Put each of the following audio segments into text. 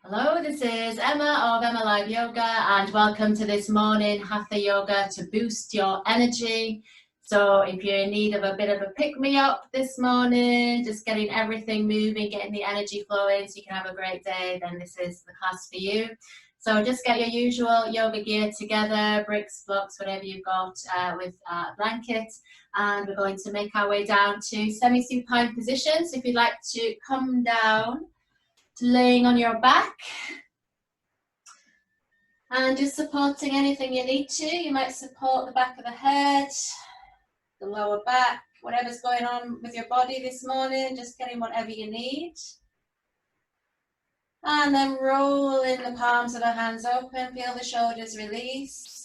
Hello, this is Emma of Emma Live Yoga, and welcome to this morning Hatha Yoga to boost your energy. So if you're in need of a bit of a pick-me-up this morning, just getting everything moving, getting the energy flowing so you can have a great day, then this is the class for you. So just get your usual yoga gear together, bricks, blocks, whatever you've got with a blanket, and we're going to make our way down to semi-supine position. So if you'd like to come down, laying on your back and just supporting anything you need to. You might support the back of the head, the lower back, whatever's going on with your body this morning, just getting whatever you need. And then rolling the palms of the hands open, feel the shoulders release.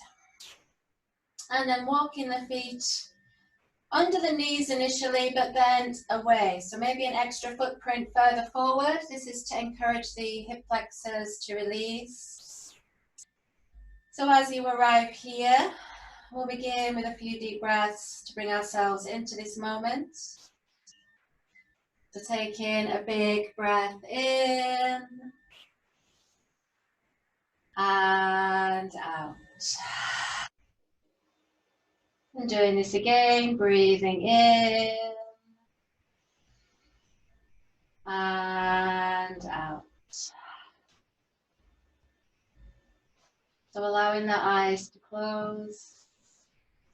And then walking the feet under the knees initially, but then away. So maybe an extra footprint further forward. This is to encourage the hip flexors to release. So as you arrive here, we'll begin with a few deep breaths to bring ourselves into this moment. So take in a big breath in and out. And doing this again, breathing in and out. So allowing the eyes to close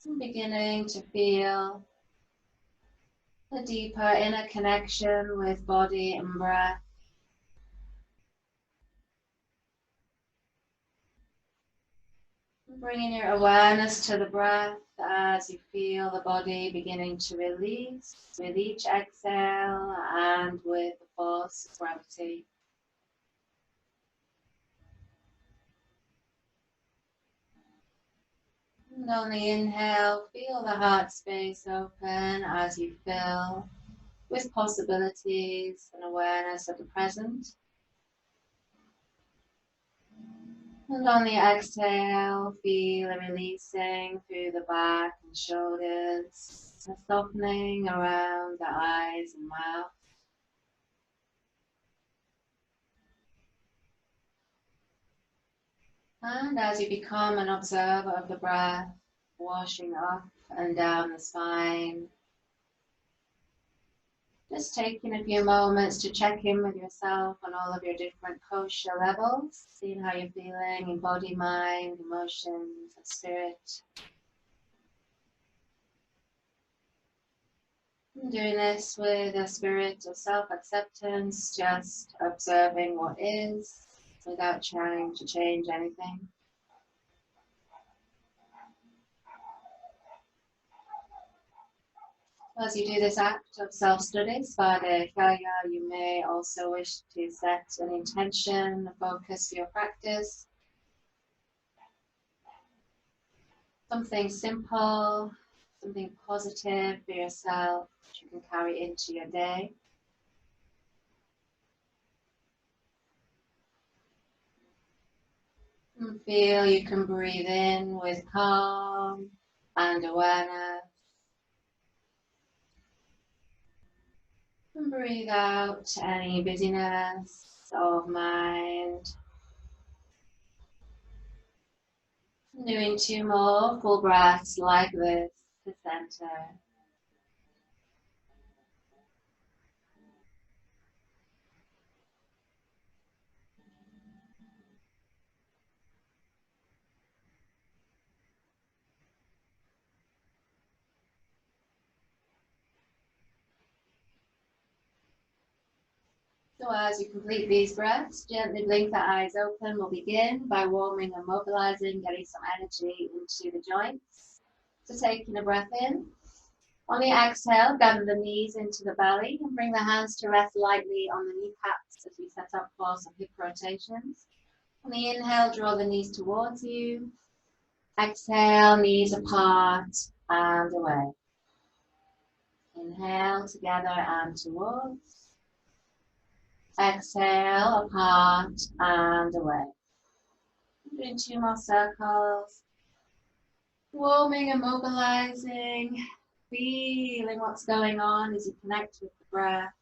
and beginning to feel a deeper inner connection with body and breath. Bringing your awareness to the breath as you feel the body beginning to release with each exhale and with the force of gravity. And on the inhale, feel the heart space open as you fill with possibilities and awareness of the present. And on the exhale, feel a releasing through the back and shoulders, a softening around the eyes and mouth. And as you become an observer of the breath, washing up and down the spine, just taking a few moments to check in with yourself on all of your different kosha levels, seeing how you're feeling in body, mind, emotions, and spirit. And doing this with a spirit of self-acceptance, just observing what is without trying to change anything. As you do this act of self-study, Svadhyaya, you may also wish to set an intention, a focus for your practice. Something simple, something positive for yourself that you can carry into your day. And feel you can breathe in with calm and awareness. And breathe out any busyness of mind. Doing 2 more full breaths like this to center. So as you complete these breaths, gently blink the eyes open. We'll begin by warming and mobilizing, getting some energy into the joints. So taking a breath in. On the exhale, gather the knees into the belly and bring the hands to rest lightly on the kneecaps as we set up for some hip rotations. On the inhale, draw the knees towards you. Exhale, knees apart and away. Inhale, together and towards. Exhale, apart and away. Doing 2 more circles. Warming and mobilizing. Feeling what's going on as you connect with the breath.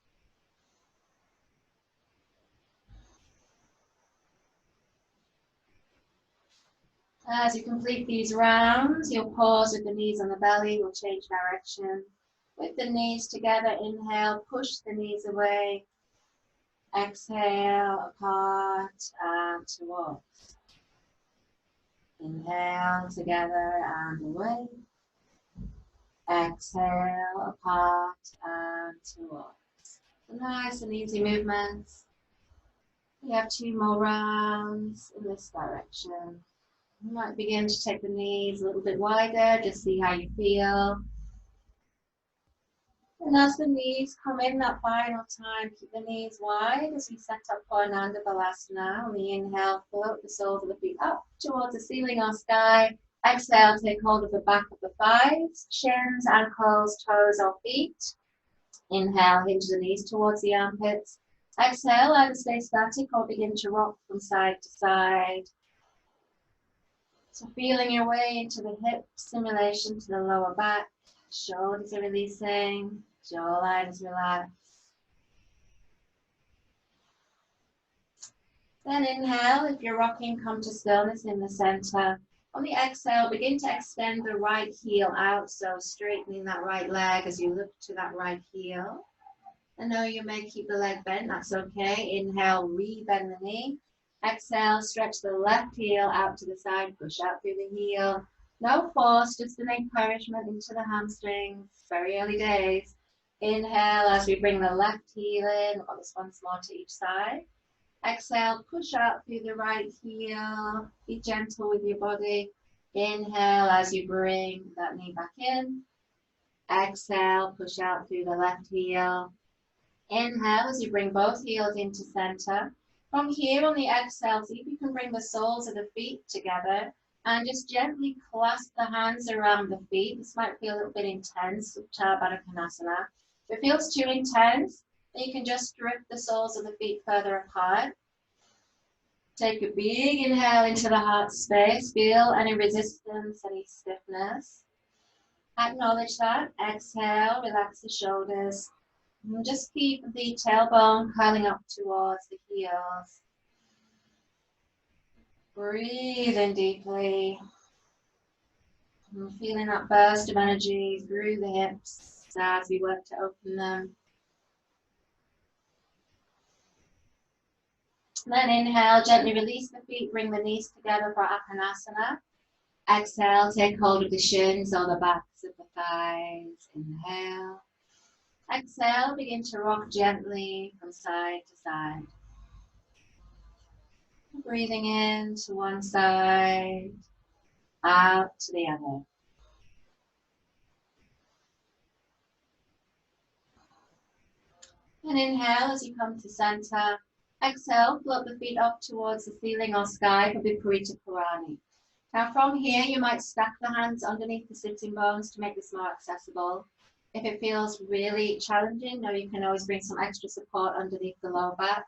As you complete these rounds, you'll pause with the knees on the belly. We'll change direction. With the knees together, inhale, push the knees away. Exhale, apart and towards. Inhale, together and away. Exhale, apart and towards. Nice and easy movements. We have 2 more rounds in this direction. You might begin to take the knees a little bit wider, just see how you feel. And as the knees come in that final time, keep the knees wide as we set up for Ananda Balasana. On the inhale, float the soles of the feet up towards the ceiling or sky. Exhale, take hold of the back of the thighs, shins, ankles, toes or feet. Inhale, hinge the knees towards the armpits. Exhale, either stay static or begin to rock from side to side. So feeling your way into the hip, stimulation to the lower back. Shoulders are releasing, jawline is relaxed. Then inhale, if you're rocking, come to stillness in the center. On the exhale, begin to extend the right heel out, so straightening that right leg as you look to that right heel. I know you may keep the leg bent, that's okay. Inhale, re-bend the knee. Exhale, stretch the left heel out to the side, push out through the heel. No force, just an encouragement into the hamstrings. Very early days. Inhale as we bring the left heel in. We've got this once more to each side. Exhale, push out through the right heel. Be gentle with your body. Inhale as you bring that knee back in. Exhale, push out through the left heel. Inhale as you bring both heels into center. From here on the exhale, see if you can bring the soles of the feet together and just gently clasp the hands around the feet. This might feel a little bit intense, Uttar Baddha Konasana. If it feels too intense, then you can just drift the soles of the feet further apart. Take a big inhale into the heart space. Feel any resistance, any stiffness. Acknowledge that. Exhale, relax the shoulders. And just keep the tailbone curling up towards the heels. Breathe in deeply. And feeling that burst of energy through the hips as we work to open them. Then inhale, gently release the feet, bring the knees together for Apanasana. Exhale, take hold of the shins or the backs of the thighs. Inhale. Exhale, begin to rock gently from side to side. Breathing in to one side, out to the other. And inhale as you come to center. Exhale, float the feet up towards the ceiling or sky for Viparita Purani. Now from here, you might stack the hands underneath the sitting bones to make this more accessible. If it feels really challenging, now you can always bring some extra support underneath the lower back.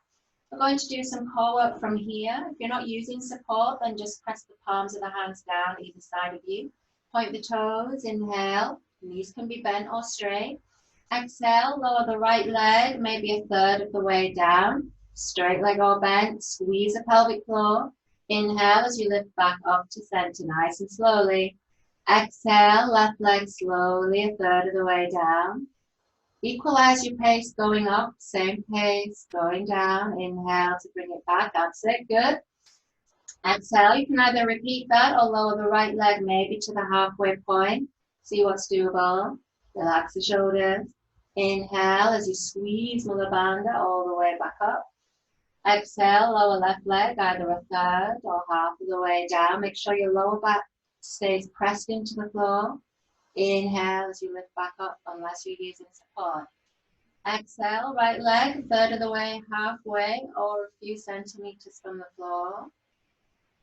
We're going to do some core work from here. If you're not using support, then just press the palms of the hands down either side of you. Point the toes, inhale. Knees can be bent or straight. Exhale, lower the right leg, maybe a third of the way down. Straight leg or bent, squeeze the pelvic floor. Inhale as you lift back up to center, nice and slowly. Exhale, left leg slowly, a third of the way down. Equalize your pace going up, same pace, going down. Inhale to bring it back, that's it, good. Exhale, you can either repeat that or lower the right leg maybe to the halfway point. See what's doable. Relax the shoulders. Inhale as you squeeze Mula Bandha all the way back up. Exhale, lower left leg, either a third or half of the way down. Make sure your lower back stays pressed into the floor. Inhale as you lift back up unless you're using support. Exhale, right leg, a third of the way, halfway, or a few centimeters from the floor.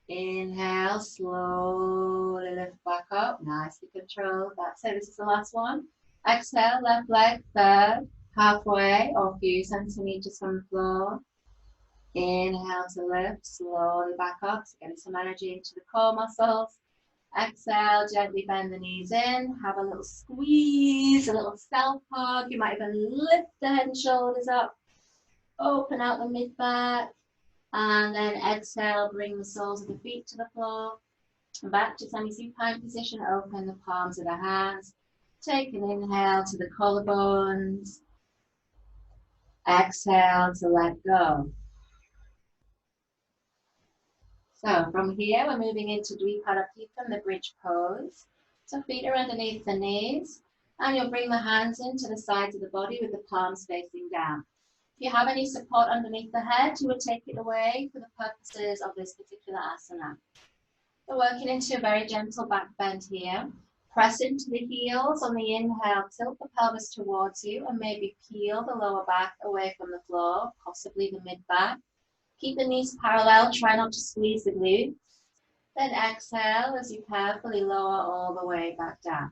Inhale, slowly lift back up, nicely controlled. That's it, this is the last one. Exhale, left leg, third, halfway, or a few centimeters from the floor. Inhale to lift, slowly back up, so getting some energy into the core muscles. Exhale, gently bend the knees in, have a little squeeze, a little self hug. You might even lift the head and shoulders up, open out the mid back, and then exhale, bring the soles of the feet to the floor. And back to semi-supine position, open the palms of the hands. Take an inhale to the collarbones. Exhale to let go. So from here, we're moving into Dviparapitham, the bridge pose. So feet are underneath the knees, and you'll bring the hands into the sides of the body with the palms facing down. If you have any support underneath the head, you would take it away for the purposes of this particular asana. We're working into a very gentle back bend here. Press into the heels on the inhale, tilt the pelvis towards you, and maybe peel the lower back away from the floor, possibly the mid-back. Keep the knees parallel, try not to squeeze the glutes. Then exhale as you carefully lower all the way back down.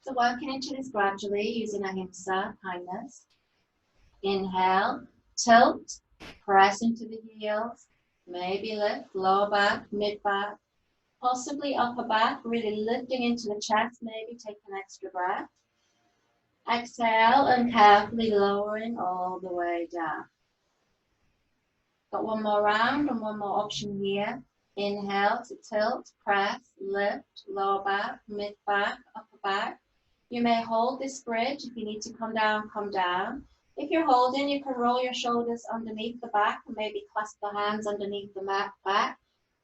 So working into this gradually using ahimsa, kindness. Inhale, tilt, press into the heels, maybe lift, lower back, mid-back, possibly upper back, really lifting into the chest, maybe take an extra breath. Exhale and carefully lowering all the way down. Got one more round and one more option here. Inhale to tilt, press, lift, lower back, mid-back, upper back. You may hold this bridge. If you need to come down, come down. If you're holding, you can roll your shoulders underneath the back and maybe clasp the hands underneath the back.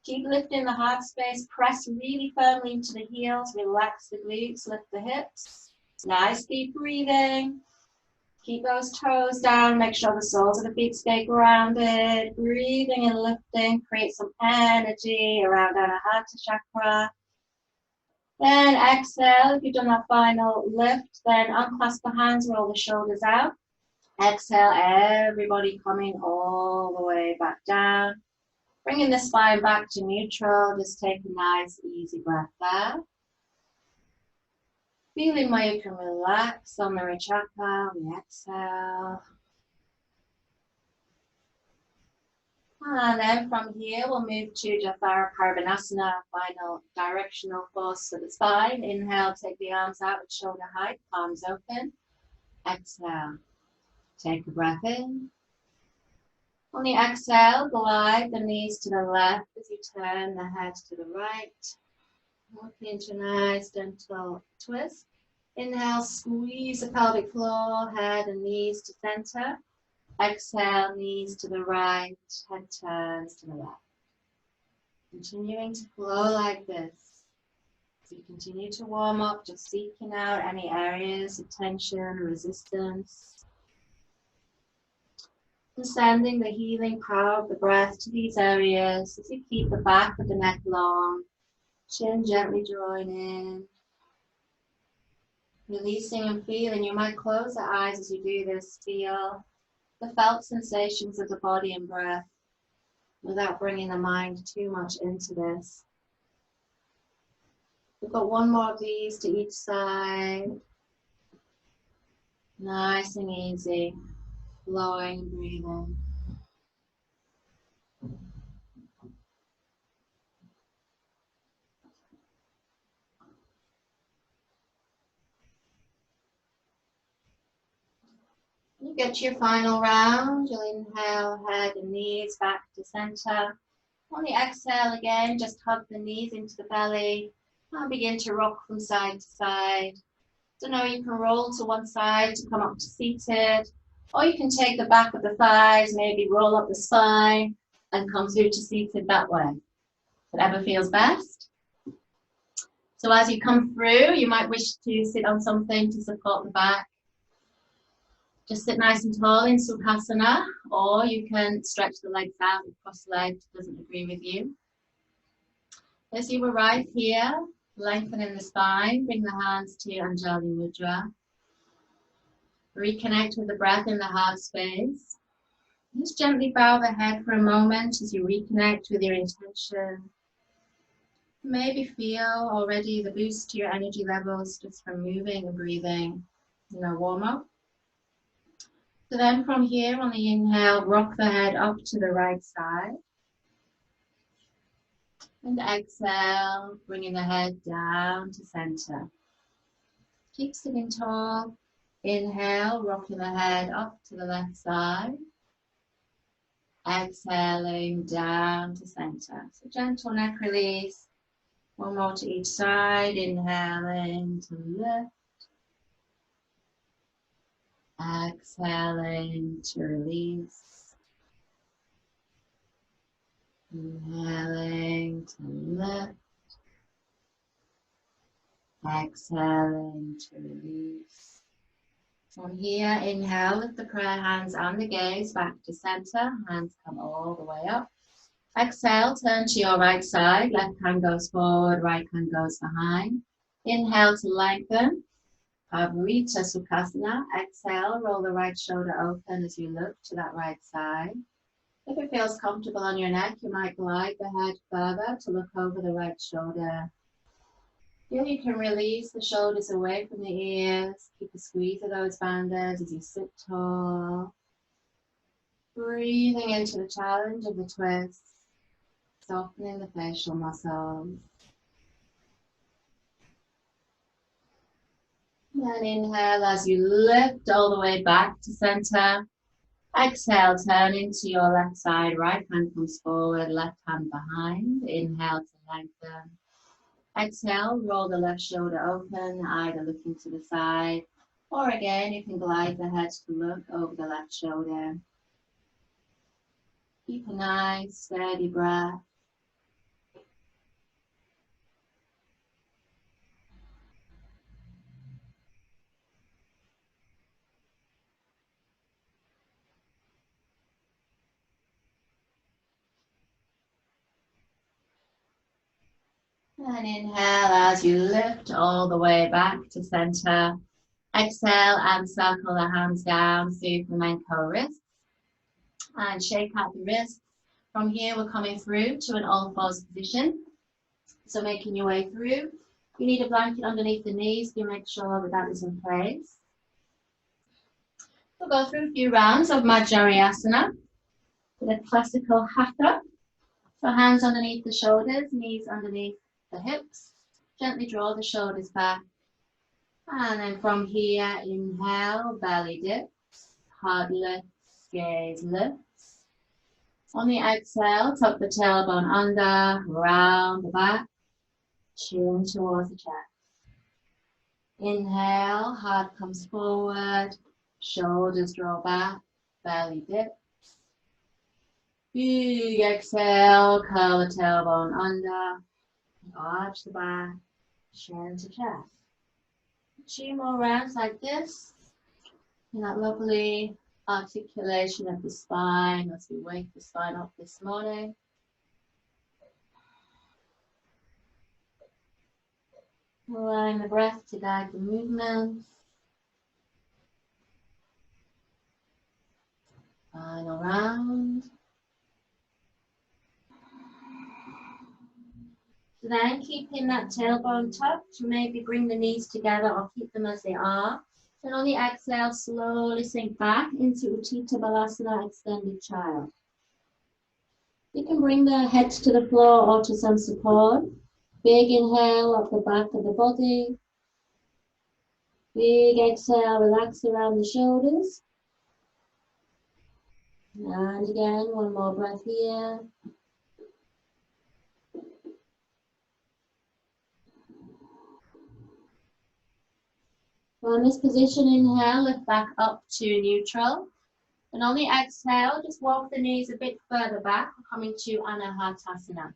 Keep lifting the heart space. Press really firmly into the heels. Relax the glutes, lift the hips. Nice deep breathing. Keep those toes down. Make sure the soles of the feet stay grounded. Breathing and lifting. Create some energy around our Hatha chakra. Then exhale. If you've done that final lift, then unclasp the hands, roll the shoulders out. Exhale, everybody coming all the way back down. Bringing the spine back to neutral. Just take a nice, easy breath there. Feeling where you can relax on the chakra on the exhale. And then from here, we'll move to Jathara Parvanasana, final directional force for the spine. Inhale, take the arms out at shoulder height, palms open. Exhale. Take a breath in. On the exhale, glide the knees to the left as you turn the head to the right. Walking into a nice gentle twist. Inhale, squeeze the pelvic floor, head and knees to center. Exhale, knees to the right, head turns to the left. Continuing to flow like this. As you continue to warm up, just seeking out any areas of tension or resistance. And sending the healing power of the breath to these areas as you keep the back of the neck long, chin gently drawing in. Releasing and feeling. You might close the eyes as you do this. Feel the felt sensations of the body and breath without bringing the mind too much into this. We've got one more of these to each side. Nice and easy. Flowing and breathing. You get your final round. You'll inhale, head and knees back to center. On the exhale again, just hug the knees into the belly and begin to rock from side to side. So now you can roll to one side to come up to seated, or you can take the back of the thighs, maybe roll up the spine and come through to seated that way. Whatever feels best. So as you come through, you might wish to sit on something to support the back. Just sit nice and tall in Sukhasana, or you can stretch the legs out if cross-legged doesn't agree with you. As you arrive here, lengthening the spine, bring the hands to Anjali Mudra. Reconnect with the breath in the heart space. Just gently bow the head for a moment as you reconnect with your intention. Maybe feel already the boost to your energy levels just from moving and breathing in a warm-up. So then from here on the inhale, rock the head up to the right side. And exhale, bringing the head down to center. Keep sitting tall. Inhale, rocking the head up to the left side. Exhaling down to center. So gentle neck release. One more to each side. Inhaling to lift. Exhaling to release. Inhaling to lift. Exhaling to release. From here, inhale, lift the prayer hands and the gaze back to center. Hands come all the way up. Exhale, turn to your right side. Left hand goes forward, right hand goes behind. Inhale to lengthen. Pavarita Sukhasana. Exhale, roll the right shoulder open as you look to that right side. If it feels comfortable on your neck, you might glide the head further to look over the right shoulder. Feel you can release the shoulders away from the ears. Keep a squeeze of those bandhas as you sit tall. Breathing into the challenge of the twists. Softening the facial muscles. Then inhale as you lift all the way back to center. Exhale, turn into your left side. Right hand comes forward, left hand behind. Inhale to lengthen. Exhale, roll the left shoulder open, either looking to the side, or again, you can glide the head to look over the left shoulder. Keep a nice, steady breath. And inhale as you lift all the way back to center. Exhale and circle the hands down through flamenco wrists. And shake out the wrists. From here, we're coming through to an all fours position. So making your way through. You need a blanket underneath the knees to make sure that that is in place. We'll go through a few rounds of Majjariasana with a classical Hatha. So hands underneath the shoulders, knees underneath the hips. Gently draw the shoulders back. And then from here, inhale, belly dips, heart lifts, gaze lifts. On the exhale, tuck the tailbone under, round the back, chin towards the chest. Inhale, heart comes forward, shoulders draw back, belly dips. Big exhale, curl the tailbone under, arch the back, chin to chest. 2 more rounds like this. And that lovely articulation of the spine as we wake the spine up this morning. Allowing the breath to guide the movements. Final round. So then keeping that tailbone tucked, maybe bring the knees together or keep them as they are. And on the exhale, slowly sink back into Utthita Balasana, extended child. You can bring the head to the floor or to some support. Big inhale up the back of the body. Big exhale, relax around the shoulders. And again, one more breath here. So in this position, inhale, lift back up to neutral. And on the exhale, just walk the knees a bit further back, coming to Anahatasana.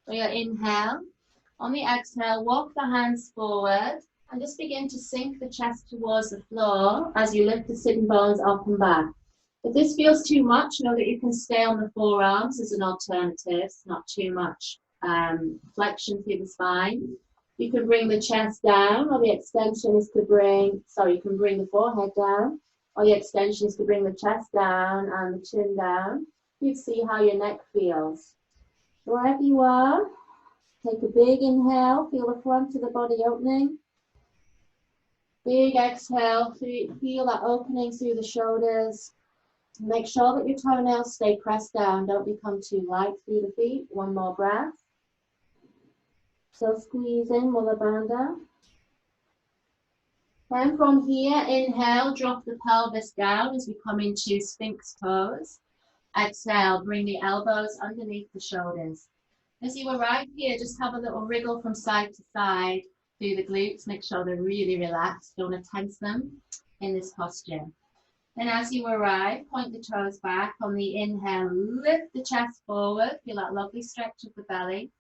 So your inhale. On the exhale, walk the hands forward and just begin to sink the chest towards the floor as you lift the sitting bones up and back. If this feels too much, know that you can stay on the forearms as an alternative. It's not too much flexion through the spine. You can bring the chest down, or the extensions could bring, you can bring the forehead down, or the extensions could bring the chest down and the chin down. You see how your neck feels. Wherever you are, take a big inhale, feel the front of the body opening. Big exhale, feel that opening through the shoulders. Make sure that your toenails stay pressed down, don't become too light through the feet. One more breath. So squeeze in Mula Bandha. Then from here, inhale, drop the pelvis down as we come into Sphinx pose. Exhale, bring the elbows underneath the shoulders. As you arrive here, just have a little wriggle from side to side through the glutes. Make sure they're really relaxed. Don't want to tense them in this posture. And as you arrive, point the toes back. On the inhale, lift the chest forward. Feel that lovely stretch of the belly.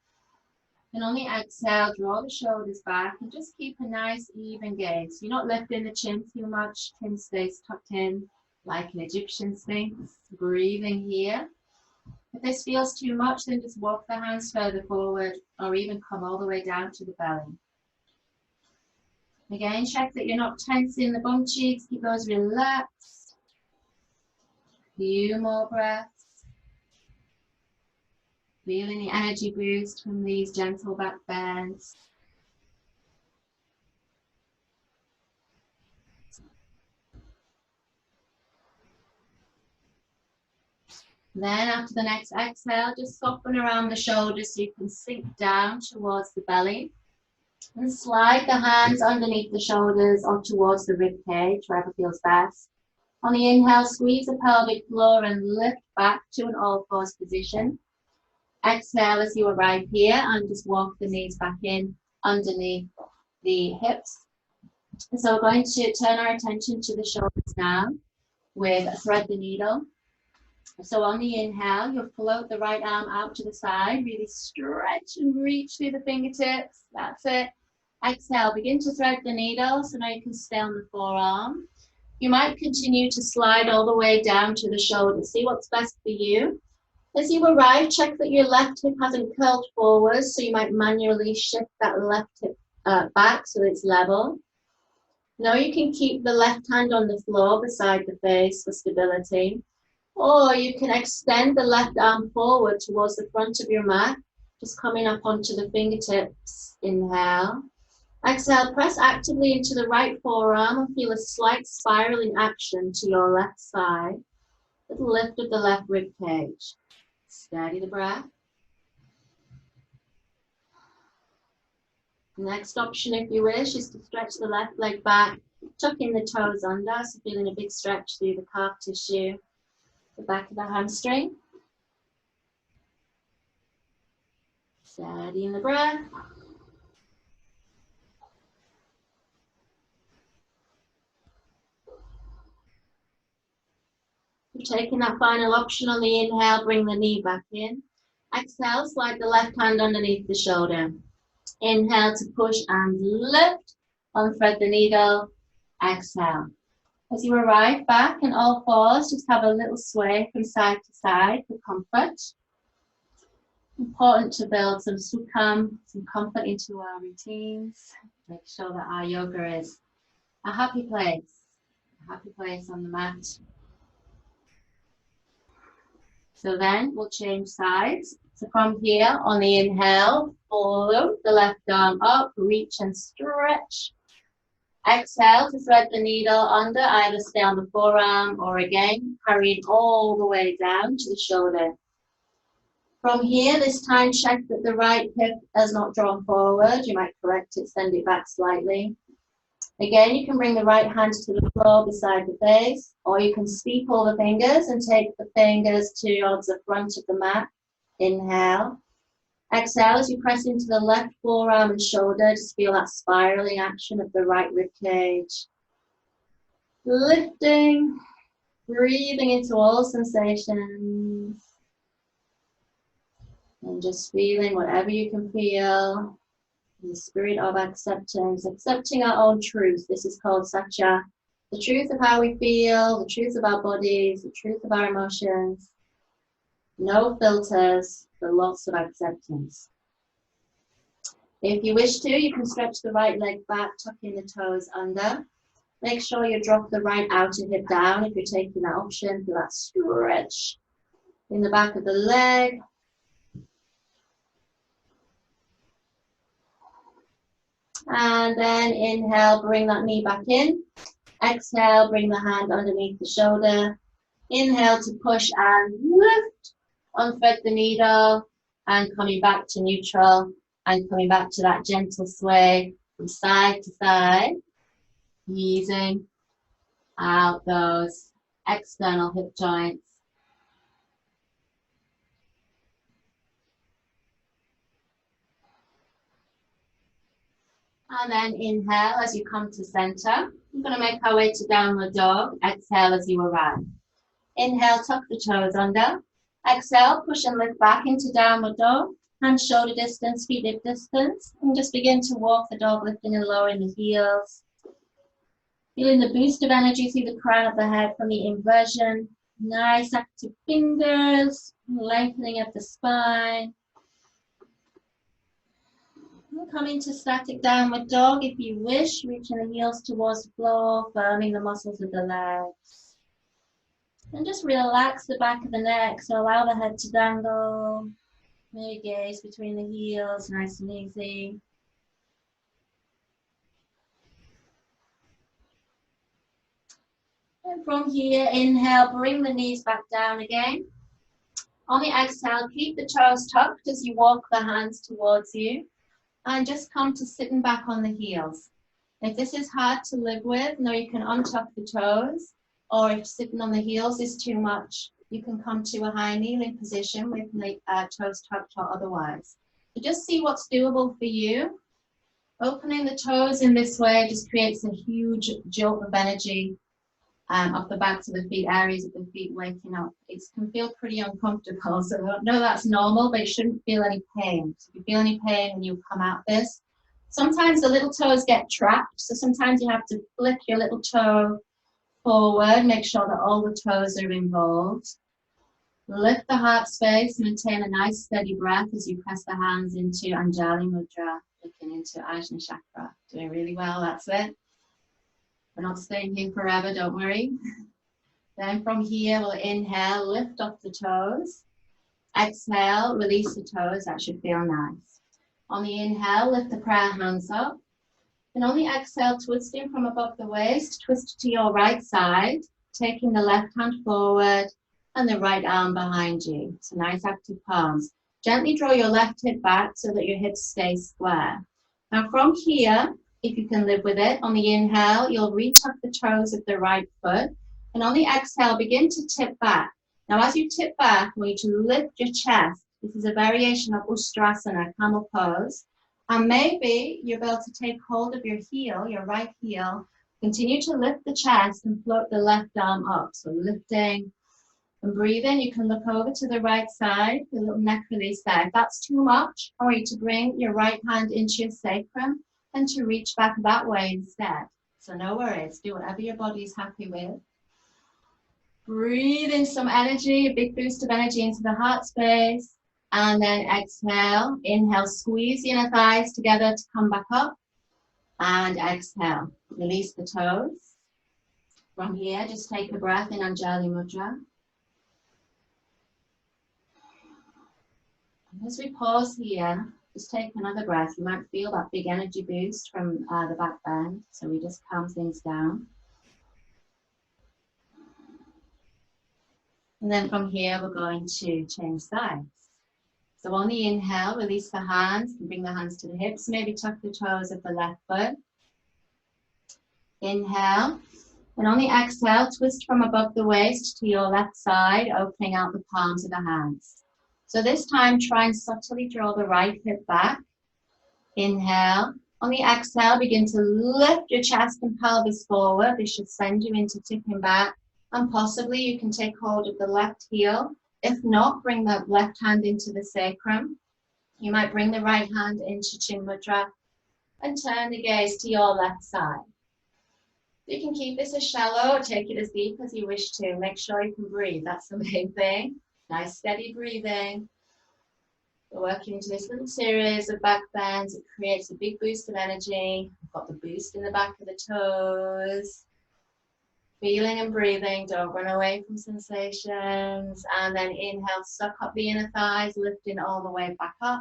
And on the exhale, draw the shoulders back and just keep a nice even gaze. You're not lifting the chin too much. Chin stays tucked in like an Egyptian sphinx. Breathing here. If this feels too much, then just walk the hands further forward or even come all the way down to the belly. Again, check that you're not tensing the bum cheeks. Keep those relaxed. Few more breaths. Feeling the energy boost from these gentle back bends. Then after the next exhale, just soften around the shoulders so you can sink down towards the belly. And slide the hands underneath the shoulders or towards the rib cage, wherever feels best. On the inhale, squeeze the pelvic floor and lift back to an all-fours position. Exhale as you arrive here and just walk the knees back in underneath the hips. So we're going to turn our attention to the shoulders now with thread the needle. So on the inhale, you'll float the right arm out to the side, really stretch and reach through the fingertips. That's it. Exhale, begin to thread the needle. So now you can stay on the forearm. You might continue to slide all the way down to the shoulder. See what's best for you. As you arrive, check that your left hip hasn't curled forward, so you might manually shift that left hip back so it's level. Now you can keep the left hand on the floor beside the face for stability. Or you can extend the left arm forward towards the front of your mat, just coming up onto the fingertips. Inhale. Exhale, press actively into the right forearm and feel a slight spiraling action to your left side. Little lift of the left rib cage. Steady the breath. Next option, if you wish, is to stretch the left leg back, tucking the toes under, so feeling a big stretch through the calf tissue, the back of the hamstring. Steadying the breath. Taking that final option on the inhale, bring the knee back in. Exhale, slide the left hand underneath the shoulder. Inhale to push and lift. Unthread the needle. Exhale. As you arrive back in all fours, just have a little sway from side to side for comfort. Important to build some sukham, some comfort into our routines. Make sure that our yoga is a happy place on the mat. So then we'll change sides. So from here on the inhale, float the left arm up, reach and stretch. Exhale to thread the needle under, either stay on the forearm or again, carrying all the way down to the shoulder. From here, this time check that the right hip has not drawn forward. You might correct it, send it back slightly. Again, you can bring the right hand to the floor beside the face, or you can steeple the fingers and take the fingers towards the front of the mat. Inhale. Exhale as you press into the left forearm and shoulder. Just feel that spiraling action of the right rib cage. Lifting, breathing into all sensations. And just feeling whatever you can feel. In the spirit of acceptance, accepting our own truth. This is called Satya. The truth of how we feel, the truth of our bodies, the truth of our emotions. No filters, but lots of acceptance. If you wish to, you can stretch the right leg back, tucking the toes under. Make sure you drop the right outer hip down if you're taking that option. Feel that stretch in the back of the leg. And then inhale, bring that knee back in. Exhale, bring the hand underneath the shoulder. Inhale to push and lift. Unthread the needle and coming back to neutral and coming back to that gentle sway from side to side. Easing out those external hip joints. And then inhale as you come to center. We're going to make our way to downward dog. Exhale as you arrive. Inhale, tuck the toes under. Exhale, push and lift back into downward dog. Hands shoulder distance, feet hip distance. And just begin to walk the dog, lifting and lowering the heels. Feeling the boost of energy through the crown of the head from the inversion. Nice active fingers, lengthening of the spine. And come into static downward dog if you wish, reaching the heels towards the floor, firming the muscles of the legs. And just relax the back of the neck, so allow the head to dangle. Maybe gaze between the heels, nice and easy. And from here, inhale, bring the knees back down again. On the exhale, keep the toes tucked as you walk the hands towards you. And just come to sitting back on the heels. If this is hard to live with, know you can untuck the toes. Or if sitting on the heels is too much, you can come to a high kneeling position with the toes tucked or otherwise. So just see what's doable for you. Opening the toes in this way just creates a huge jolt of energy off the backs of the feet, areas of the feet waking up. It can feel pretty uncomfortable, so I know that's normal, but you shouldn't feel any pain. So if you feel any pain when you come out this, sometimes the little toes get trapped, so sometimes you have to flick your little toe forward, make sure that all the toes are involved. Lift the heart space, maintain a nice steady breath as you press the hands into Anjali Mudra, looking into Ajna Chakra. Doing really well, that's it. We're not staying here forever, don't worry. Then from here, we'll inhale, lift off the toes. Exhale, release the toes, that should feel nice. On the inhale, lift the prayer hands up. And on the exhale, twisting from above the waist, twist to your right side, taking the left hand forward and the right arm behind you. So nice active palms. Gently draw your left hip back so that your hips stay square. Now from here, if you can live with it, on the inhale, you'll retuck the toes of the right foot. And on the exhale, begin to tip back. Now as you tip back, I want you to lift your chest. This is a variation of Ustrasana, camel pose. And maybe you're able to take hold of your heel, your right heel, continue to lift the chest and float the left arm up. So lifting and breathing. You can look over to the right side, a little neck release there. If that's too much, I want you to bring your right hand into your sacrum and to reach back that way instead. So no worries, do whatever your body is happy with. Breathe in some energy, a big boost of energy into the heart space. And then exhale, inhale, squeeze the inner thighs together to come back up. And exhale, release the toes. From here, just take a breath in Anjali Mudra. And as we pause here, just take another breath. You might feel that big energy boost from the back bend. So we just calm things down. And then from here, we're going to change sides. So on the inhale, release the hands and bring the hands to the hips. Maybe tuck the toes of the left foot. Inhale. And on the exhale, twist from above the waist to your left side, opening out the palms of the hands. So this time, try and subtly draw the right hip back. Inhale. On the exhale, begin to lift your chest and pelvis forward. This should send you into tipping back. And possibly you can take hold of the left heel. If not, bring the left hand into the sacrum. You might bring the right hand into Chin Mudra and turn the gaze to your left side. You can keep this as shallow or take it as deep as you wish to. Make sure you can breathe, that's the main thing. Nice steady breathing. We're working into this little series of back bends. It creates a big boost of energy. We've got the boost in the back of the toes. Feeling and breathing, don't run away from sensations. And then inhale, suck up the inner thighs, lifting all the way back up.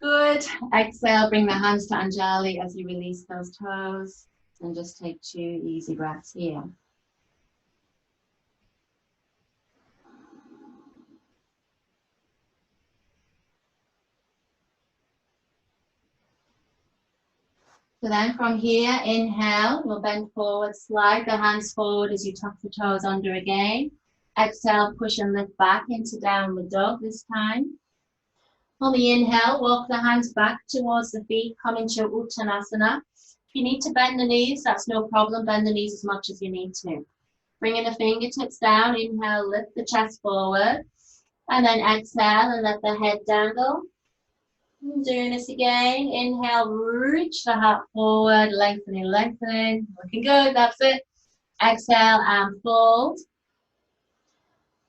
Good. Exhale, bring the hands to Anjali as you release those toes. And just take 2 easy breaths here. So then from here, inhale, we'll bend forward, slide the hands forward as you tuck the toes under again. Exhale, push and lift back into downward dog this time. On the inhale, walk the hands back towards the feet, come into Uttanasana. If you need to bend the knees, that's no problem. Bend the knees as much as you need to. Bringing the fingertips down, inhale, lift the chest forward. And then exhale and let the head dangle. Doing this again. Inhale, reach the heart forward, lengthening, lengthening. Looking good, that's it. Exhale and fold.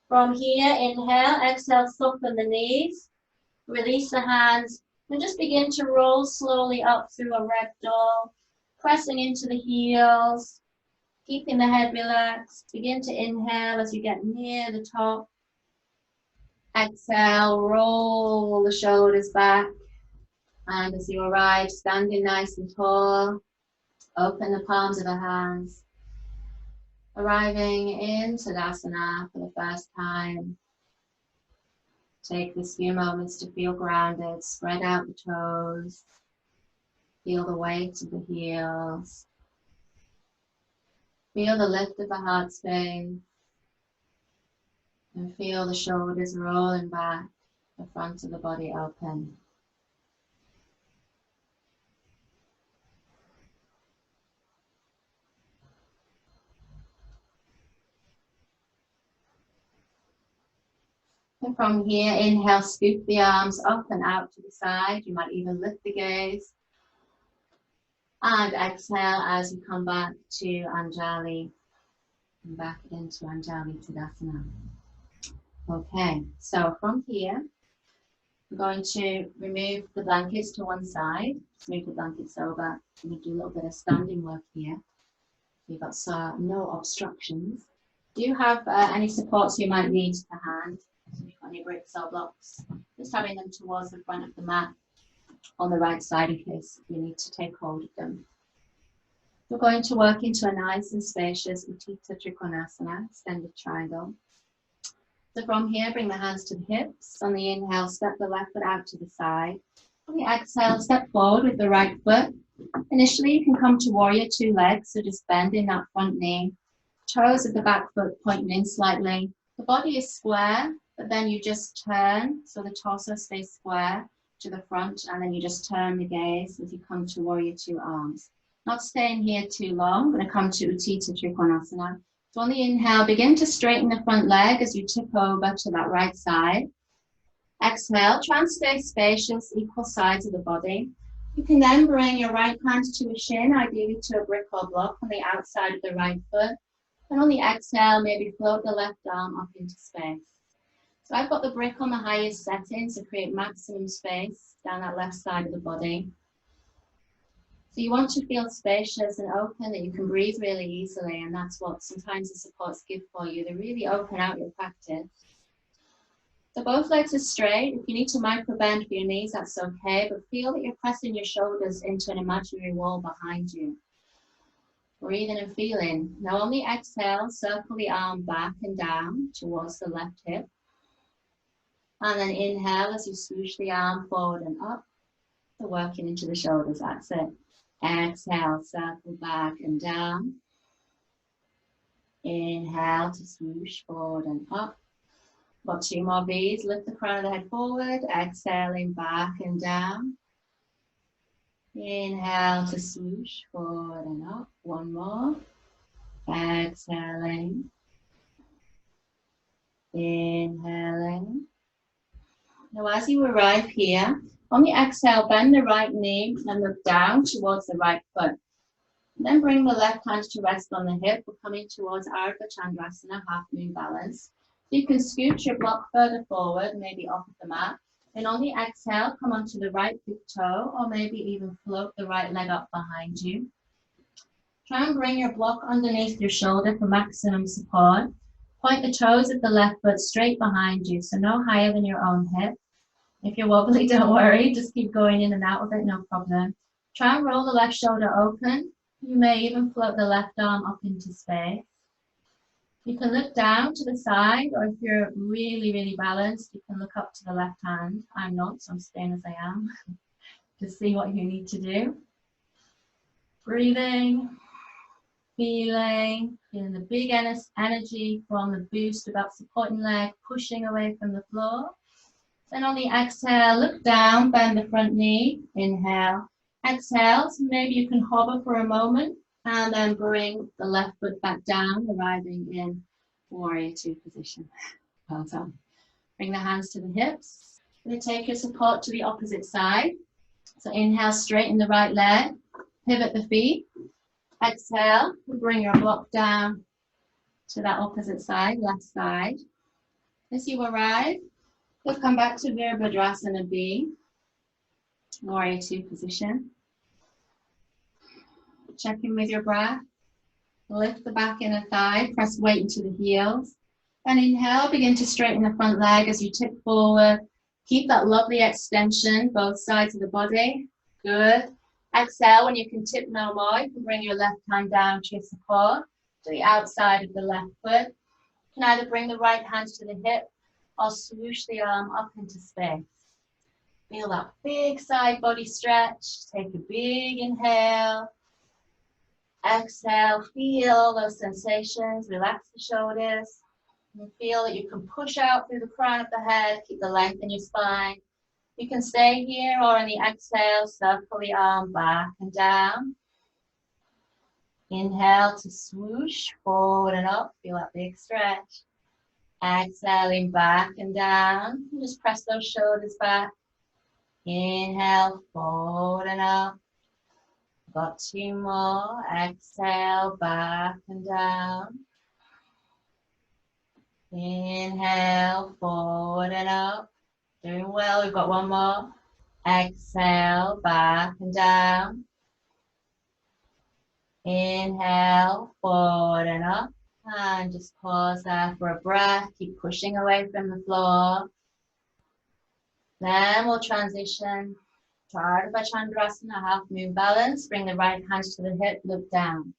From here, inhale, exhale, soften the knees. Release the hands and just begin to roll slowly up through a ragdoll, pressing into the heels, keeping the head relaxed. Begin to inhale as you get near the top. Exhale, roll the shoulders back. And as you arrive, standing nice and tall, open the palms of the hands. Arriving in Tadasana for the first time. Take this few moments to feel grounded, spread out the toes, feel the weight of the heels, feel the lift of the heart space, and feel the shoulders rolling back, the front of the body open. And from here, inhale, scoop the arms up and out to the side. You might even lift the gaze. And exhale as you come back to Anjali. And back into Anjali Tadasana. Okay, so from here, we're going to remove the blankets to one side. Let's move the blankets over. We're going to do a little bit of standing work here. You've got no obstructions. Do you have any supports you might need to hand? So you've got any bricks or blocks? Just having them towards the front of the mat on the right side in case you need to take hold of them. We're going to work into a nice and spacious Utthita Trikonasana, extended triangle. So from here, bring the hands to the hips. On the inhale, step the left foot out to the side. On the exhale, step forward with the right foot. Initially, you can come to warrior two legs, so just bending that front knee. Toes of the back foot pointing in slightly. The body is square, but then you just turn, so the torso stays square to the front, and then you just turn the gaze as you come to warrior two arms. Not staying here too long, I'm going to come to Utthita Trikonasana. So on the inhale, begin to straighten the front leg as you tip over to that right side. Exhale, try and stay spacious, equal sides of the body. You can then bring your right hand to a shin, ideally to a brick or block on the outside of the right foot. And on the exhale, maybe float the left arm up into space. So I've got the brick on the highest setting to create maximum space down that left side of the body. So you want to feel spacious and open, that you can breathe really easily, and that's what sometimes the supports give for you. They really open out your practice. So both legs are straight. If you need to micro bend for your knees, that's okay, but feel that you're pressing your shoulders into an imaginary wall behind you. Breathing and feeling. Now on the exhale, circle the arm back and down towards the left hip. And then inhale as you swoosh the arm forward and up. So working into the shoulders, that's it. Exhale, circle back and down. Inhale to swoosh forward and up. Got two more V's. Lift the crown of the head forward. Exhaling back and down. Inhale to swoosh forward and up. One more. Exhaling. Inhaling. Now as you arrive here, on the exhale, bend the right knee and look down towards the right foot. Then bring the left hand to rest on the hip. We're coming towards Ardha Chandrasana, half moon balance. So you can scoot your block further forward, maybe off of the mat. And on the exhale, come onto the right big toe, or maybe even float the right leg up behind you. Try and bring your block underneath your shoulder for maximum support. Point the toes of the left foot straight behind you, so no higher than your own hip. If you're wobbly, don't worry, just keep going in and out of it, no problem. Try and roll the left shoulder open. You may even float the left arm up into space. You can look down to the side, or if you're really, really balanced, you can look up to the left hand. I'm not, so I'm staying as I am. Just see what you need to do. Breathing, feeling the big energy from the boost of that supporting leg, pushing away from the floor. Then on the exhale, look down, bend the front knee, inhale. Exhale, so maybe you can hover for a moment and then bring the left foot back down, arriving in warrior two position. Well done. Bring the hands to the hips. Then take your support to the opposite side. So inhale, straighten the right leg, pivot the feet. Exhale, bring your block down to that opposite side, left side. As you arrive, we'll come back to Virabhadrasana B, warrior two position. Check in with your breath. Lift the back inner thigh, press weight into the heels. And inhale, begin to straighten the front leg as you tip forward. Keep that lovely extension, both sides of the body. Good. Exhale, when you can tip no more, you can bring your left hand down to your support, to the outside of the left foot. You can either bring the right hand to the hip or swoosh the arm up into space. Feel that big side body stretch. Take a big inhale. Exhale, feel those sensations. Relax the shoulders. And feel that you can push out through the crown of the head. Keep the length in your spine. You can stay here or on the exhale, circle the arm back and down. Inhale to swoosh forward and up. Feel that big stretch. Exhaling back and down. Just press those shoulders back. Inhale, forward and up. Got two more. Exhale, back and down. Inhale, forward and up. Doing well. We've got one more. Exhale, back and down. Inhale, forward and up. And just pause there for a breath. Keep pushing away from the floor. Then we'll transition to Ardha Chandrasana, half moon balance. Bring the right hand to the hip, look down.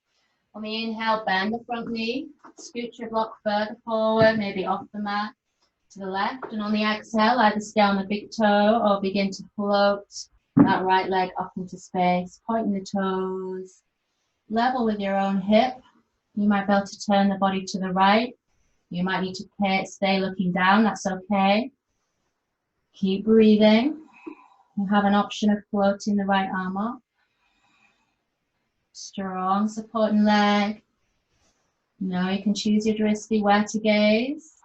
On the inhale, bend the front knee. Scoot your block further forward, maybe off the mat to the left. And on the exhale, either stay on the big toe or begin to float that right leg up into space, pointing the toes. Level with your own hip. You might be able to turn the body to the right. You might need to stay looking down, that's okay. Keep breathing. You have an option of floating the right arm up. Strong supporting leg. Now you can choose your drishti where to gaze.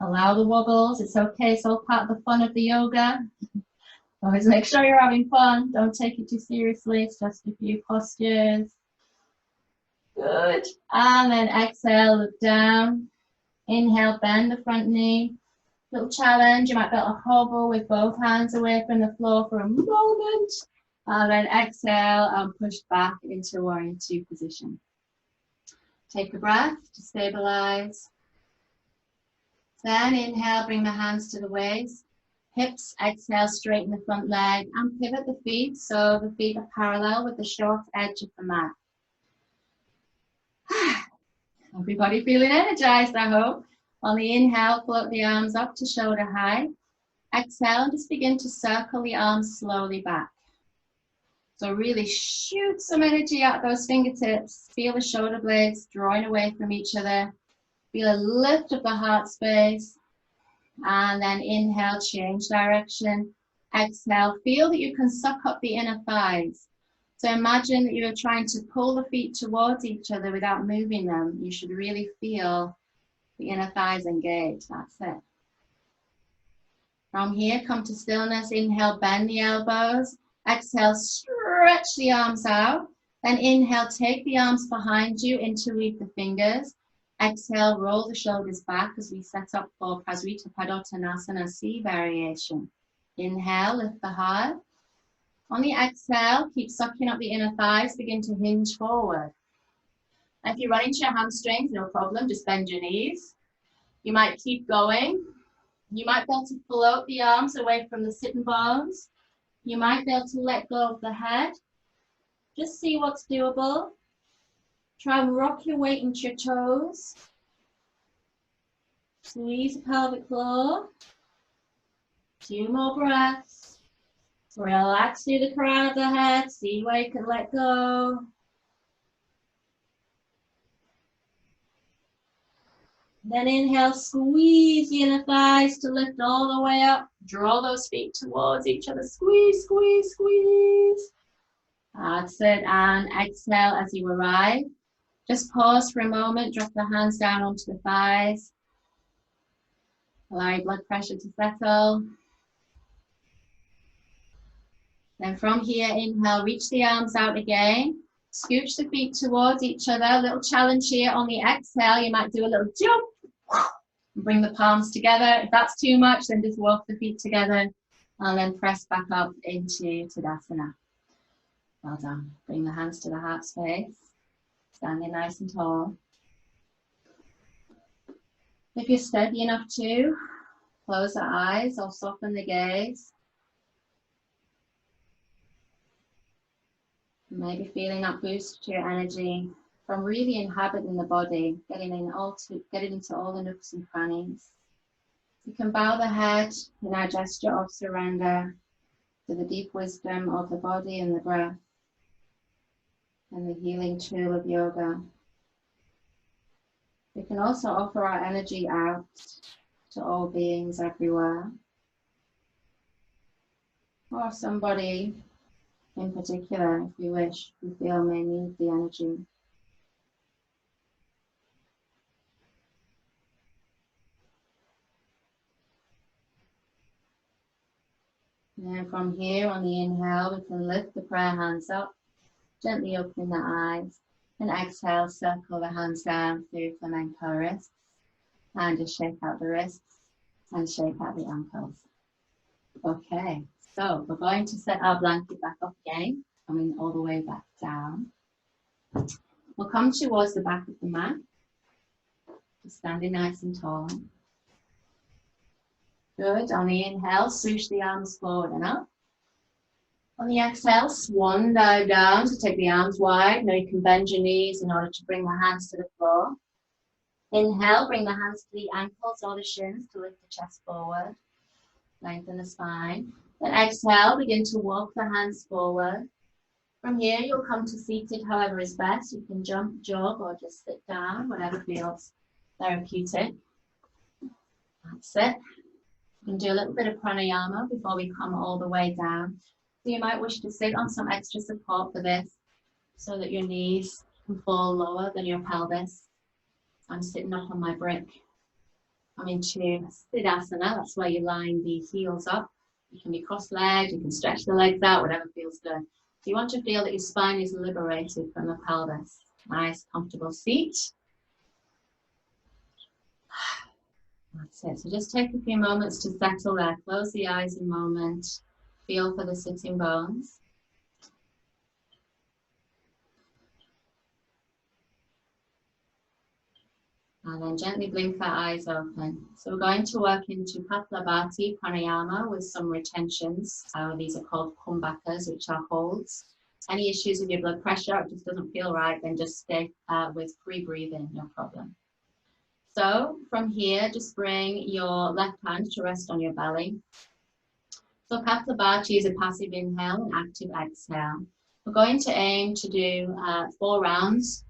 Allow the wobbles, it's okay, it's all part of the fun of the yoga. Always make sure you're having fun, don't take it too seriously, it's just a few postures. Good, and then exhale, look down. Inhale, bend the front knee. Little challenge, you might be able to hover with both hands away from the floor for a moment. And then exhale and push back into warrior two position. Take a breath to stabilize. Then inhale, bring the hands to the waist. Hips, exhale, straighten the front leg and pivot the feet so the feet are parallel with the short edge of the mat. Everybody feeling energized, I hope. On the inhale, float the arms up to shoulder high. Exhale and just begin to circle the arms slowly back. So really shoot some energy out those fingertips. Feel the shoulder blades drawing away from each other. Feel a lift of the heart space. And then inhale, change direction. Exhale, feel that you can suck up the inner thighs. So imagine that you're trying to pull the feet towards each other without moving them. You should really feel the inner thighs engaged. That's it. From here, come to stillness. Inhale, bend the elbows. Exhale, stretch the arms out. Then inhale, take the arms behind you, interweave the fingers. Exhale, roll the shoulders back as we set up for Prasrita Padottanasana C variation. Inhale, lift the heart. On the exhale, keep sucking up the inner thighs, begin to hinge forward. If you run into your hamstrings, no problem, just bend your knees. You might keep going. You might be able to float the arms away from the sitting bones. You might be able to let go of the head. Just see what's doable. Try and rock your weight into your toes. Squeeze the pelvic floor. 2 more breaths. Relax through the crown of the head. See where you can let go. Then inhale, squeeze the inner thighs to lift all the way up. Draw those feet towards each other. Squeeze, squeeze, squeeze. That's it. And exhale as you arrive. Just pause for a moment. Drop the hands down onto the thighs. Allow your blood pressure to settle. Then from here, inhale, reach the arms out again. Scooch the feet towards each other. A little challenge here on the exhale. You might do a little jump. Bring the palms together. If that's too much, then just walk the feet together and then press back up into Tadasana. Well done. Bring the hands to the heart space. Standing nice and tall. If you're steady enough to, close the eyes or soften the gaze. Maybe feeling that boost to your energy from really inhabiting the body, getting into all the nooks and crannies. You can bow the head in our gesture of surrender to the deep wisdom of the body and the breath and the healing tool of yoga. We can also offer our energy out to all beings everywhere, or somebody in particular, if we wish, we feel may need the energy. And then from here on the inhale, we can lift the prayer hands up, gently opening the eyes, and exhale, circle the hands down through flamenco wrists, and just shake out the wrists and shake out the ankles. Okay, so we're going to set our blanket back up again, coming all the way back down. We'll come towards the back of the mat, just standing nice and tall. Good. On the inhale, swoosh the arms forward and up. On the exhale, swan dive down to take the arms wide. Now you can bend your knees in order to bring the hands to the floor. Inhale, bring the hands to the ankles or the shins to lift the chest forward. Lengthen the spine. Then exhale, begin to walk the hands forward. From here, you'll come to seated, however is best. You can jump, jog, or just sit down, whatever feels therapeutic. That's it. You can do a little bit of pranayama before we come all the way down. So you might wish to sit on some extra support for this so that your knees can fall lower than your pelvis. I'm sitting up on my brick. I'm into Siddhasana. That's where you line the heels up. You can be cross-legged, you can stretch the legs out, whatever feels good. So you want to feel that your spine is liberated from the pelvis. Nice, comfortable seat. That's it. So just take a few moments to settle there. Close the eyes a moment. Feel for the sitting bones. And then gently blink the eyes open. So we're going to work into Kapalabhati pranayama with some retentions. These are called kumbhakas, which are holds. Any issues with your blood pressure, it just doesn't feel right, then just stay with free breathing, no problem. So from here, just bring your left hand to rest on your belly. So Kapalabhati is a passive inhale and active exhale. We're going to aim to do 4 rounds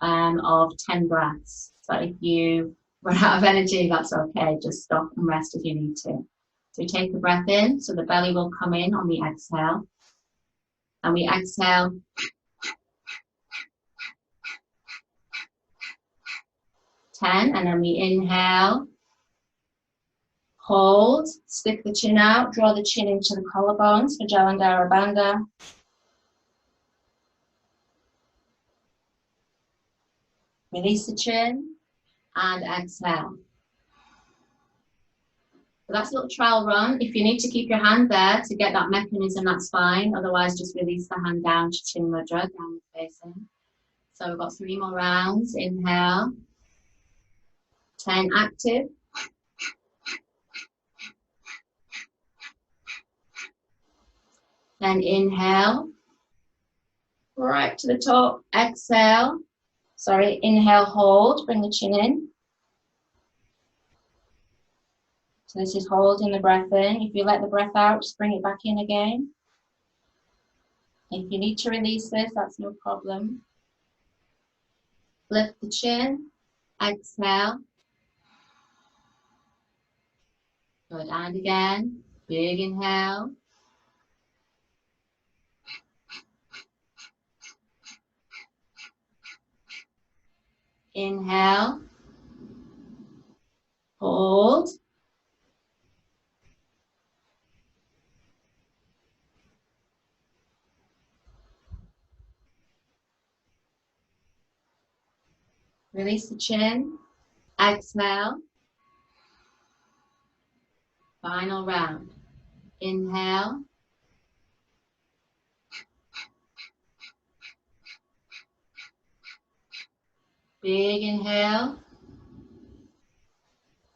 of 10 breaths. So if you run out of energy, that's okay. Just stop and rest if you need to. So we take the breath in, so the belly will come in on the exhale. And we exhale. 10, and then we inhale. Hold, stick the chin out, draw the chin into the collarbones for Jalandhara Bandha. Release the chin and exhale. So that's a little trial run. If you need to keep your hand there to get that mechanism, that's fine. Otherwise, just release the hand down to chin mudra, downward facing. So we've got 3 more rounds. Inhale. 10 active. Then inhale. Right to the top. Exhale. Sorry, inhale, hold. Bring the chin in. So this is holding the breath in. If you let the breath out, just bring it back in again. If you need to release this, that's no problem. Lift the chin, exhale, Good, and again, big inhale. Inhale. Hold. Release the chin. Exhale. Final round. Inhale. Big inhale.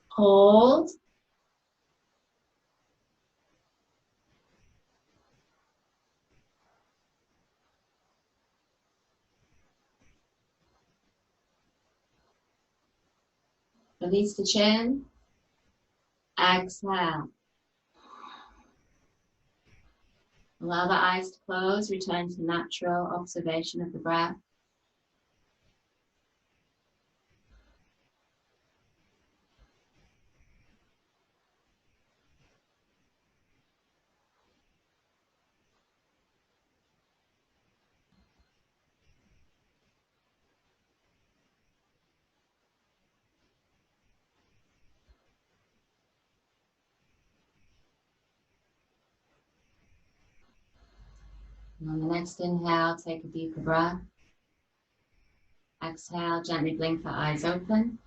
Hold. Release the chin. Exhale. Allow the eyes to close. Return to natural observation of the breath. And on the next inhale, take a deeper breath. Exhale, gently blink the eyes open.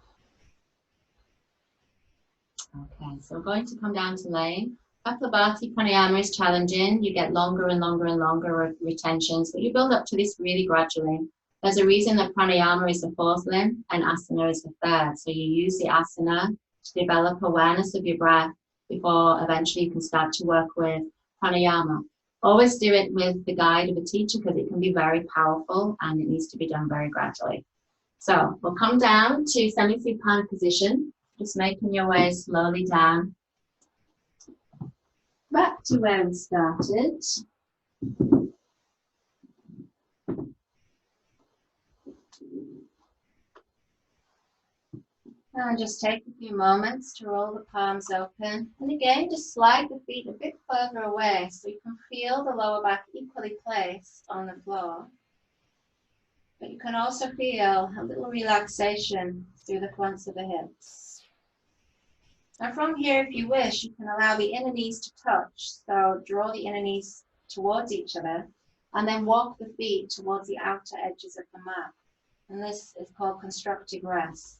Okay, so we're going to come down to laying. Kapalabhati pranayama is challenging. You get longer and longer and longer retentions, but you build up to this really gradually. There's a reason that pranayama is the fourth limb and asana is the third. So you use the asana to develop awareness of your breath before eventually you can start to work with pranayama. Always do it with the guide of a teacher because it can be very powerful and it needs to be done very gradually. So we'll come down to semi-supine position, just making your way slowly down back to where we started. And just take a few moments to roll the palms open. And again, just slide the feet a bit further away so you can feel the lower back equally placed on the floor. But you can also feel a little relaxation through the fronts of the hips. Now from here, if you wish, you can allow the inner knees to touch. So draw the inner knees towards each other and then walk the feet towards the outer edges of the mat. And this is called constructive rest.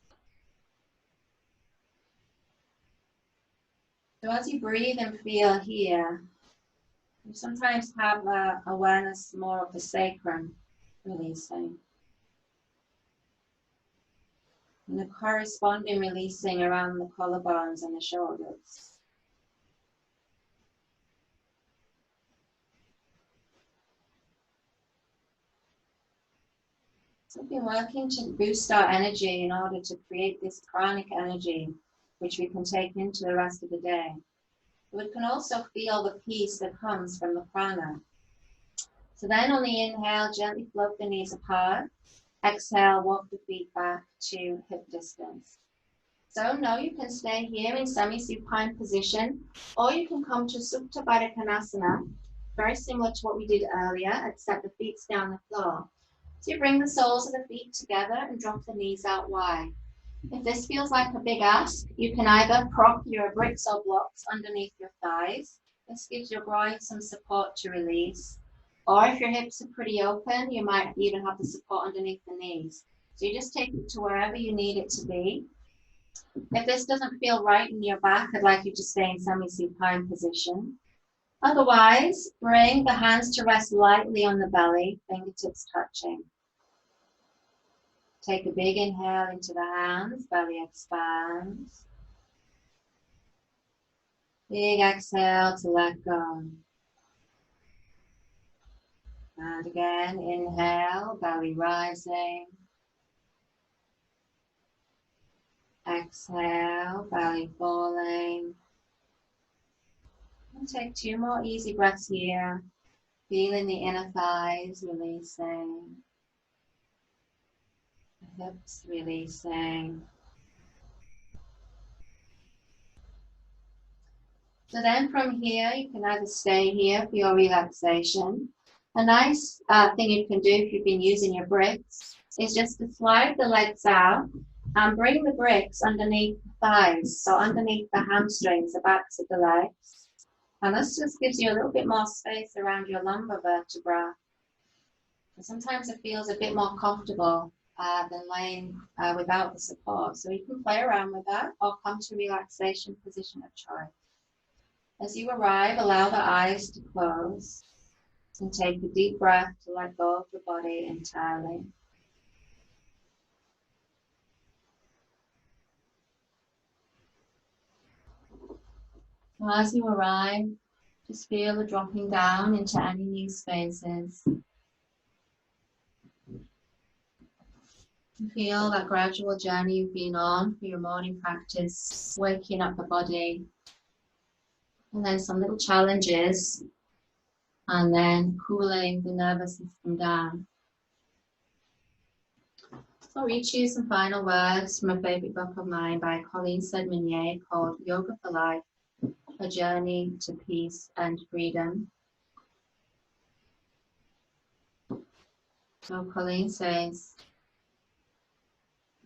So as you breathe and feel here, you sometimes have awareness more of the sacrum releasing. And the corresponding releasing around the collarbones and the shoulders. So we've been working to boost our energy in order to create this pranic energy, which we can take into the rest of the day. We can also feel the peace that comes from the prana. So then on the inhale, gently float the knees apart. Exhale, walk the feet back to hip distance. So no, you can stay here in semi-supine position, or you can come to Supta Baddha Konasana, very similar to what we did earlier, except the feet stay on the floor. So you bring the soles of the feet together and drop the knees out wide. If this feels like a big ask, you can either prop your bricks or blocks underneath your thighs. This gives your groin some support to release. Or if your hips are pretty open, you might even have the support underneath the knees. So you just take it to wherever you need it to be. If this doesn't feel right in your back, I'd like you to stay in semi-supine position. Otherwise, bring the hands to rest lightly on the belly, fingertips touching. Take a big inhale into the hands, belly expands. Big exhale to let go. And again, inhale, belly rising. Exhale, belly falling. And take 2 more easy breaths here. Feeling the inner thighs releasing. The hips releasing. So then from here, you can either stay here for your relaxation. A nice thing you can do if you've been using your bricks is just to slide the legs out and bring the bricks underneath the thighs, so underneath the hamstrings, the backs of the legs. And this just gives you a little bit more space around your lumbar vertebra. And sometimes it feels a bit more comfortable than laying without the support. So you can play around with that or come to relaxation position of choice. As you arrive, allow the eyes to close and take a deep breath to let go of the body entirely. So as you arrive, just feel the dropping down into any new spaces. Feel that gradual journey you've been on for your morning practice, waking up the body, and then some little challenges, and then cooling the nervous system down. So I'll read you some final words from a favourite book of mine by Colleen Sedmonier called Yoga for Life, A Journey to Peace and Freedom. So Colleen says,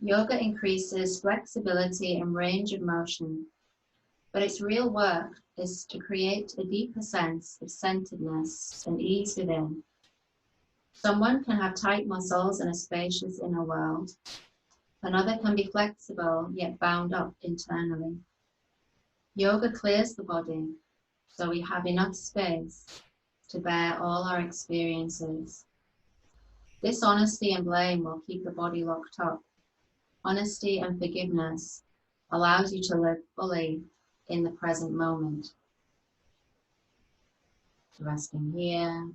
yoga increases flexibility and range of motion, but its real work is to create a deeper sense of centeredness and ease within. Someone can have tight muscles in a spacious inner world. Another can be flexible yet bound up internally. Yoga clears the body so we have enough space to bear all our experiences. Dishonesty and blame will keep the body locked up. Honesty and forgiveness allows you to live fully in the present moment. Resting here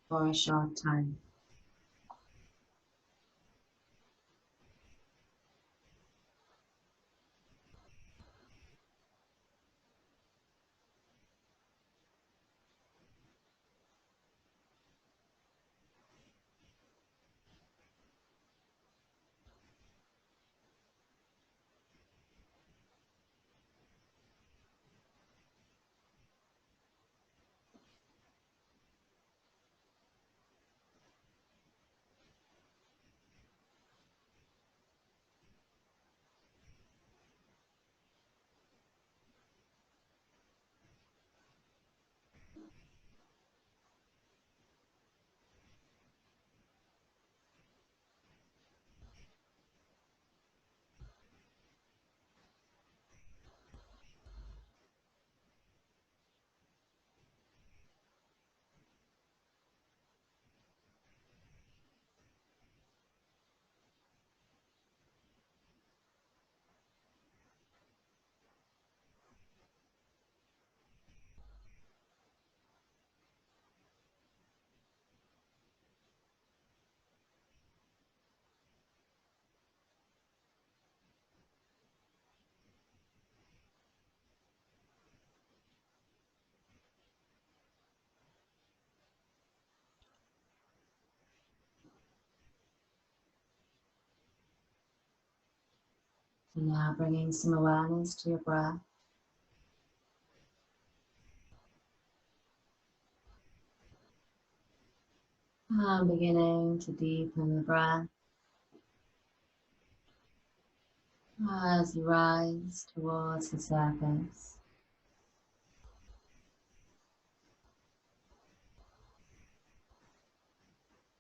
for a short time. So now bringing some awareness to your breath. And beginning to deepen the breath as you rise towards the surface.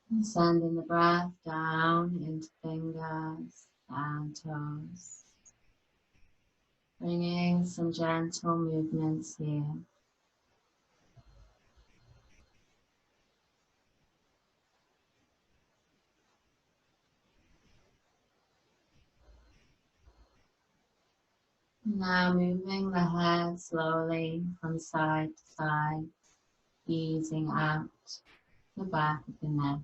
And sending the breath down into fingers and toes. Bringing some gentle movements here. Now moving the head slowly from side to side, easing out the back of the neck.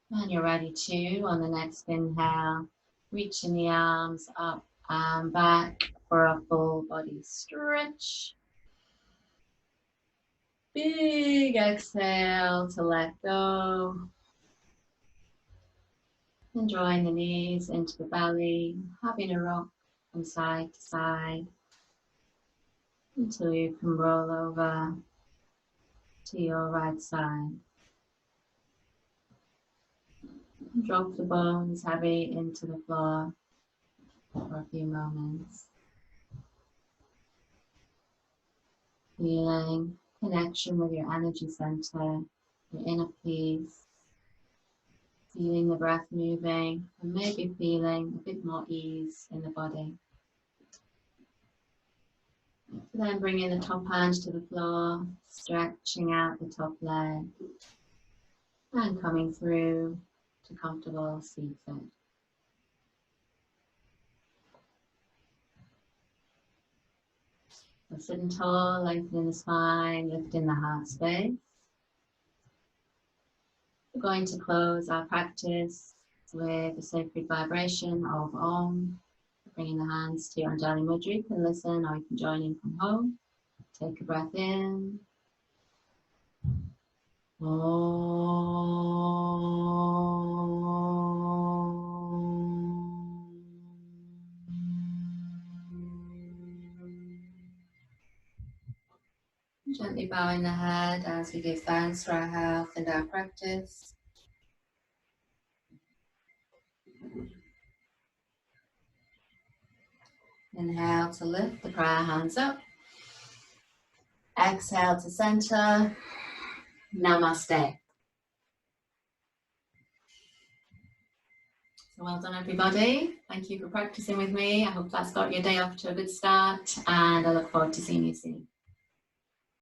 When you're ready to, on the next inhale, reaching the arms up and back, for a full body stretch. Big exhale to let go. And drawing the knees into the belly, having a rock from side to side until you can roll over to your right side. Drop the bones heavy into the floor for a few moments. Feeling connection with your energy center, your inner peace. Feeling the breath moving and maybe feeling a bit more ease in the body. Then bringing the top hand to the floor, stretching out the top leg and coming through to comfortable seated. So sitting tall, lengthening the spine, lifting the heart space. We're going to close our practice with the sacred vibration of Om. Bringing the hands to your Anjali Mudra. You can listen or you can join in from home. Take a breath in. Gently bowing the head as we give thanks for our health and our practice. Inhale to lift the prayer hands up. Exhale to center. Namaste. So well done, everybody. Thank you for practicing with me. I hope that's got your day off to a good start, and I look forward to seeing you soon.